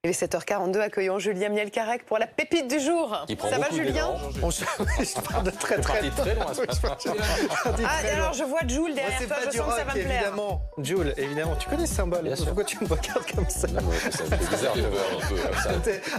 Il est 7h42, accueillons Julien Mielcarrec pour la pépite du jour. Ça va Julien? Je parle de très loin. Alors je vois Jules derrière toi, je sens que ça va me plaire. Évidemment, Jules, évidemment. Tu connais ce symbole? Pourquoi tu me regardes comme ça?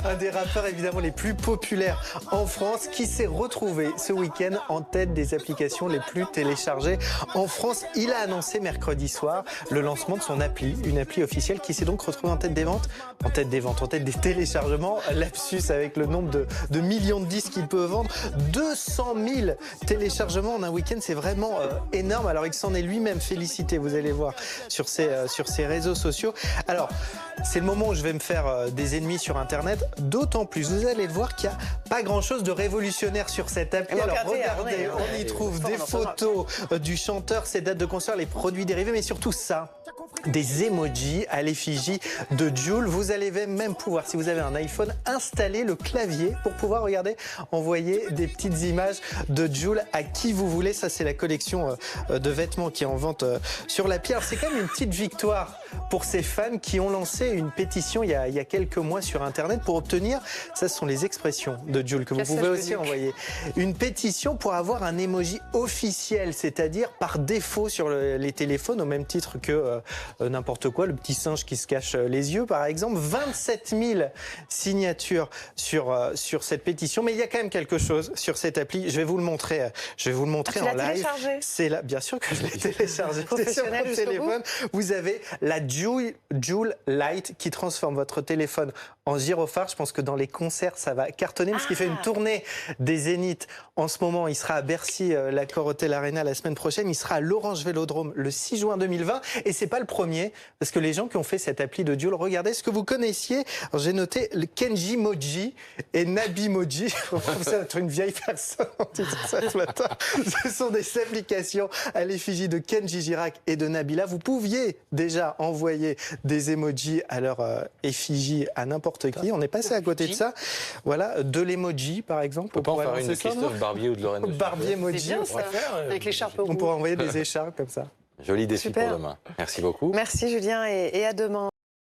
Un des rappeurs évidemment les plus populaires en France qui s'est retrouvé ce week-end en tête des applications les plus téléchargées en France. Il a annoncé mercredi soir le lancement de son appli, une appli officielle qui s'est donc retrouvée en tête des ventes, en tête des téléchargements. Lapsus avec le nombre de millions de disques qu'il peut vendre. 200 000 téléchargements en un week-end, c'est vraiment énorme. Alors il s'en est lui-même félicité, vous allez voir sur ses réseaux sociaux. Alors c'est le moment où je vais me faire des ennemis sur Internet, d'autant plus, vous allez le voir qu'il n'y a pas grand-chose de révolutionnaire sur cette appli. Alors regardez, on y trouve des photos du chanteur, ses dates de concert, les produits dérivés, mais surtout ça, des emojis à l'effigie de Jules. Vous allez même pouvoir, si vous avez un iPhone, installer le clavier pour pouvoir, regardez, envoyer des petites images de Jules à qui vous voulez. Ça, c'est la collection de vêtements qui est en vente sur l'appli. Alors, c'est quand même une petite victoire pour ces fans qui ont lancé une pétition il y a quelques mois sur Internet pour obtenir, ça, ce sont les expressions de Jules que vous pouvez aussi envoyer, une pétition pour avoir un emoji officiel, c'est-à-dire par défaut sur les téléphones, au même titre que n'importe quoi, le petit singe qui se cache les yeux par exemple. 27 000 signatures sur cette pétition, mais il y a quand même quelque chose sur cette appli. Je vais vous le montrer en live. C'est là, bien sûr que je l'ai téléchargé. C'est sur mon téléphone. Vous avez la Jules Light qui transforme votre téléphone en gyrophare. Je pense que dans les concerts, ça va cartonner parce qu'il fait une tournée des Zéniths. En ce moment, il sera à Bercy, l'Accor Hotel Arena la semaine prochaine. Il sera à l'Orange Vélodrome le 6 juin 2020. Et c'est pas le premier, parce que les gens qui ont fait cette appli de Jules, regardez ce que vous connaissiez. J'ai noté le Kenji-moji et Nabi-moji. Vous êtes une vieille personne en disant ça ce matin. Ce sont des applications à l'effigie de Kenji Girac et de Nabila. Vous pouviez déjà envoyer des emojis à leur effigie à n'importe qui. On est passé à côté de ça. Voilà, de l'emoji par exemple. On peut en faire une de Christophe Barbier ou de Lorraine. Barbier-emoji. C'est bien ça, avec l'écharpe rouge. On pourrait envoyer des écharpes comme ça. Joli défi pour demain. Merci beaucoup. Merci Julien et à demain.